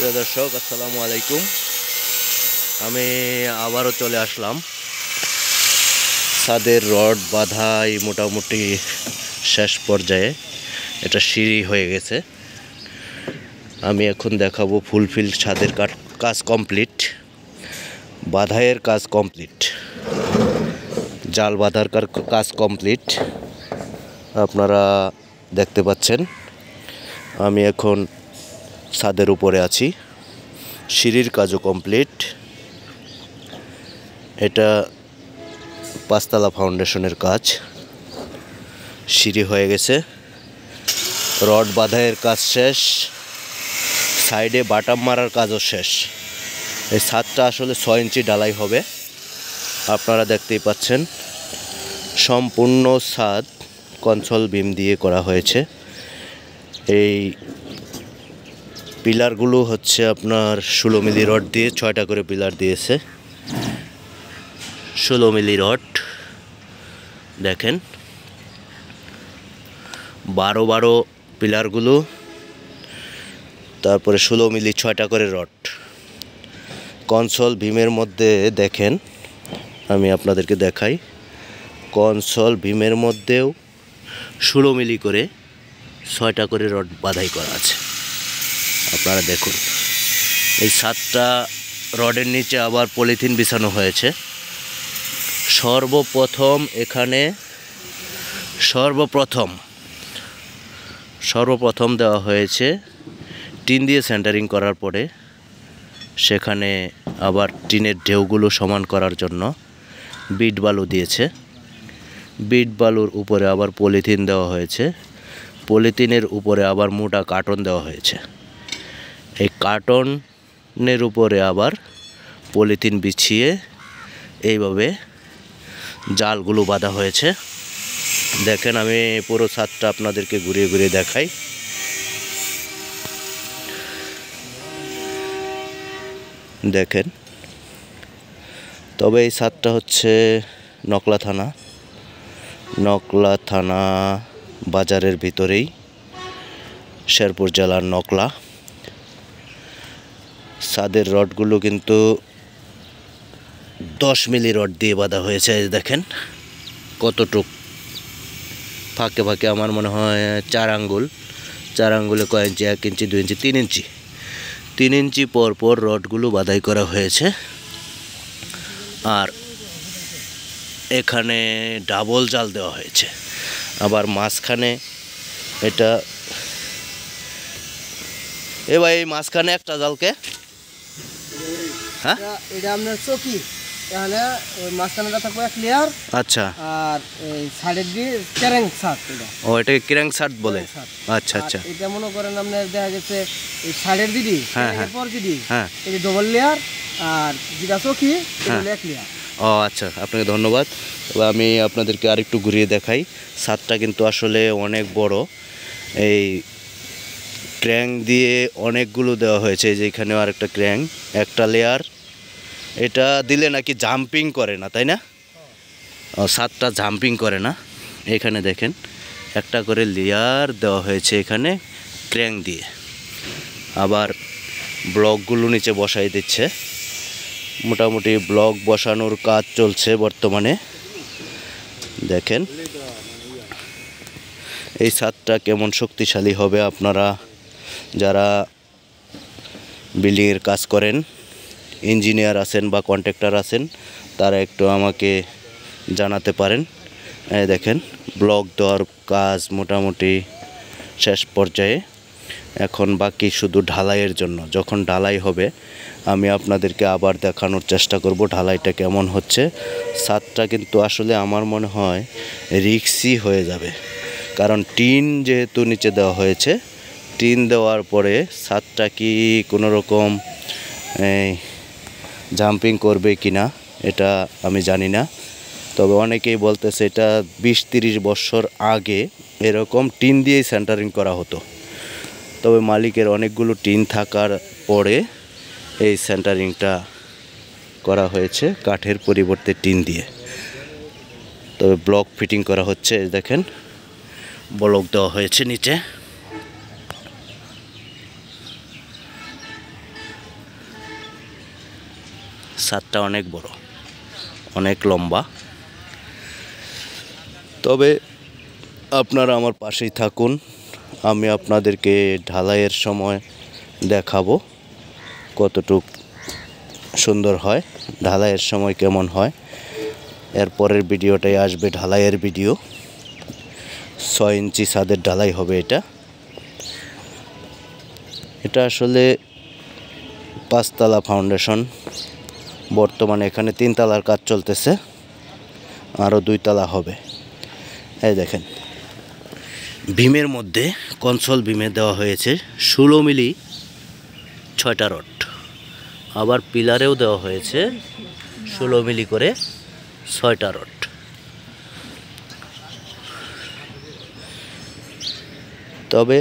প্রিয় দর্শক, আসসালামু আলাইকুম। আমি আবারও চলে আসলাম। ছাদের রড বাঁধাই মোটামুটি শেষ পর্যায়ে, এটা সিঁড়ি হয়ে গেছে। আমি এখন দেখাবো ফুলফিল ছাদের কাজ কমপ্লিট, বাঁধাইয়ের কাজ কমপ্লিট, জাল বাঁধার কাজ কমপ্লিট। আপনারা দেখতে পাচ্ছেন আমি এখন ছাদের উপরে আছি। সিঁড়ির কাজও কমপ্লিট। এটা পাঁচতলা ফাউন্ডেশনের কাজ, সিঁড়ি হয়ে গেছে, রড বাঁধাইয়ের কাজ শেষ, সাইডে বাটাম মারার কাজও শেষ। এই ছাদটা আসলে 6 ইঞ্চি ঢালাই হবে। আপনারা দেখতেই পাচ্ছেন সম্পূর্ণ ছাদ কনসোল বিম দিয়ে করা হয়েছে। এই পিলারগুলো হচ্ছে আপনার 16 মিলি রড দিয়ে 6টা করে পিলার দিয়েছে। 16 মিলি রড দেখেন, 12 পিলারগুলো, তারপরে 16 মিলি 6টা করে রড। কনসোল বিমের মধ্যে দেখেন, আমি আপনাদেরকে দেখাই, কনসোল বিমের মধ্যেও 16 মিলি করে 6টা করে রড বাঁধাই করা আছে। আপনারা দেখুন, এই 7টা রডের নিচে আবার পলিথিন বিছানো হয়েছে। সর্বপ্রথম দেওয়া হয়েছে টিন দিয়ে সেন্টারিং করার পরে সেখানে আবার টিনের ঢেউগুলো সমান করার জন্য বিট বালু দিয়েছে। বিট বালুর উপরে আবার পলিথিন দেওয়া হয়েছে, পলিথিনের উপরে আবার মোটা কার্টন দেওয়া হয়েছে। এই কার্টনের উপরে আবার পলিথিন বিছিয়ে এইভাবে জালগুলো বাঁধা হয়েছে। দেখেন, আমি পুরো ছাদটা আপনাদেরকে ঘুরিয়ে ঘুরিয়ে দেখাই। দেখেন, তবে এই ছাদটা হচ্ছে নকলা থানা বাজারের ভিতরেই, শেরপুর জেলার নকলা। ছাদের রডগুলো কিন্তু 10 মিলি রড দিয়ে বাঁধা হয়েছে। দেখেন কতটুক ফাঁকে ফাঁকে, আমার মনে হয় 4 আঙ্গুলে কয় ইঞ্চি, 1 ইঞ্চি, 2 ইঞ্চি, 3 ইঞ্চি পর পর রডগুলো বাঁধাই করা হয়েছে। আর এখানে ডাবল জাল দেওয়া হয়েছে। আবার মাঝখানে এটা, ভাই মাঝখানে একটা জালকে, হ্যাঁ এটা আপনার চকি, তাহলে ওই মাঝখানেটা থাকবে এক লেয়ার। আচ্ছা, আর এই সাইডের দিয়ে ক্যারেং শার্ট, এটা ও এটাকে ক্যারেং শার্ট বলে। আচ্ছা আচ্ছা, এটা মনে করেন আপনার দেখা গেছে এই সাইডের দিদি, এরপর দিদি, হ্যাঁ, এই ডবল লেয়ার, আর যেটা চকি এটা এক লেয়ার। ও আচ্ছা, আপনাকে ধন্যবাদ। তবে আমি আপনাদেরকে আরেকটু ঘুরিয়ে দেখাই। ছাদটা কিন্তু আসলে অনেক বড়। এই ক্র্যাঙ্ক দিয়ে অনেকগুলো দেওয়া হয়েছে। যে এখানেও আরেকটা ক্র্যাঙ্ক, একটা লেয়ার। এটা দিলে নাকি জাম্পিং করে না, তাই না? ছাদটা জাম্পিং করে না। এখানে দেখেন একটা করে লেয়ার দেওয়া হয়েছে এখানে ক্র্যাঙ্ক দিয়ে। আবার ব্লকগুলো নিচে বসাই দিচ্ছে। মোটামুটি ব্লক বসানোর কাজ চলছে বর্তমানে। দেখেন এই ছাদটা কেমন শক্তিশালী হবে, আপনারা যারা বিল্ডিংয়ের কাজ করেন, ইঞ্জিনিয়ার আছেন বা কন্ট্রাক্টর আছেন, তারা একটু আমাকে জানাতে পারেন। দেখেন ব্লক দেওয়ার কাজ মোটামুটি শেষ পর্যায়ে। এখন বাকি শুধু ঢালাইয়ের জন্য। যখন ঢালাই হবে আমি আপনাদেরকে আবার দেখানোর চেষ্টা করব ঢালাইটা কেমন হচ্ছে। ছাদটা কিন্তু আসলে আমার মনে হয় রিক্সি হয়ে যাবে, কারণ টিন যেহেতু নিচে দেওয়া হয়েছে। টিন দেওয়ার পরে ছাদটা কি কোনো রকম জাম্পিং করবে কি না এটা আমি জানি না। তবে অনেকেই বলতেছে এটা 20-30 বছর আগে এরকম টিন দিয়েই সেন্টারিং করা হতো। তবে মালিকের অনেকগুলো টিন থাকার পরে এই সেন্টারিংটা করা হয়েছে কাঠের পরিবর্তে টিন দিয়ে। তবে ব্লক ফিটিং করা হচ্ছে। দেখেন ব্লক দেওয়া হয়েছে নিচে। ছাদটা অনেক বড়, অনেক লম্বা। তবে আপনারা আমার পাশেই থাকুন, আমি আপনাদেরকে ঢালাইয়ের সময় দেখাবো কতটুক সুন্দর হয়, ঢালাইয়ের সময় কেমন হয়। এরপরের ভিডিওটাই আসবে ঢালাইয়ের ভিডিও। 6 ইঞ্চি ছাদের ঢালাই হবে এটা আসলে 5 তলা ফাউন্ডেশন। বর্তমানে এখানে 3 তলার কাজ চলতেছে, আরও 2 তলা হবে। এই দেখেন, বিমের মধ্যে কনসোল বিমে দেওয়া হয়েছে 16 মিলি 6টা রড, আবার পিলারেও দেওয়া হয়েছে 16 মিলি করে 6টা রড। তবে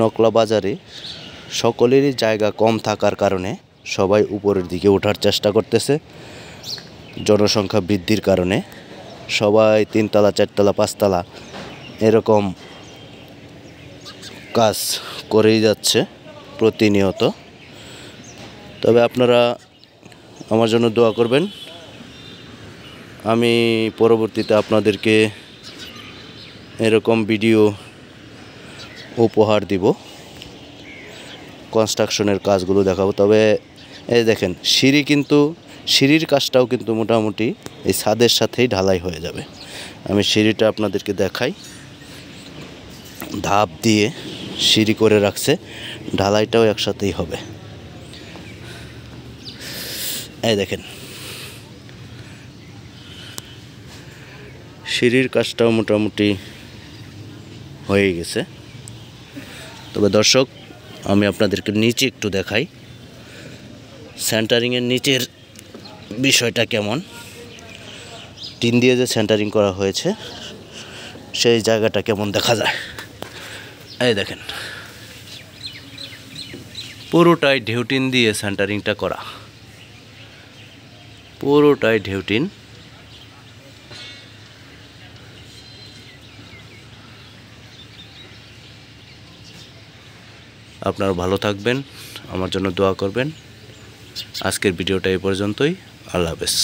নকলা বাজারে সকলেরই জায়গা কম থাকার কারণে সবাই উপরের দিকে ওঠার চেষ্টা করতেছে। জনসংখ্যা বৃদ্ধির কারণে সবাই 3 তলা 4 তলা 5 তলা এরকম কাজ করেই যাচ্ছে প্রতিনিয়ত। তবে আপনারা আমার জন্য দোয়া করবেন, আমি পরবর্তীতে আপনাদেরকে এরকম ভিডিও উপহার দিব, কনস্ট্রাকশনের কাজগুলো দেখাবো। তবে এই দেখেন, সিঁড়ির কাজটাও কিন্তু মোটামুটি এই ছাদের সাথেই ঢালাই হয়ে যাবে। আমি সিঁড়িটা আপনাদেরকে দেখাই, ধাপ দিয়ে সিঁড়ি করে রাখছে, ঢালাইটাও একসাথেই হবে। এই দেখেন, সিঁড়ির কাজটাও মোটামুটি হয়ে গেছে। তবে দর্শক, আমি আপনাদেরকে নিচে একটু দেখাই, সেন্টারিংয়ের নিচের বিষয়টা কেমন। টিন দিয়ে যে সেন্টারিং করা হয়েছে সেই জায়গাটা কেমন দেখা যায়। এই দেখেন, পুরোটাই ঢেউটিন দিয়ে সেন্টারিংটা করা, পুরোটাই ঢেউটিন। আপনারা ভালো থাকবেন, আমার জন্য দোয়া করবেন। আজকের ভিডিওটা এই পর্যন্তই। আল্লাহ হাফেজ।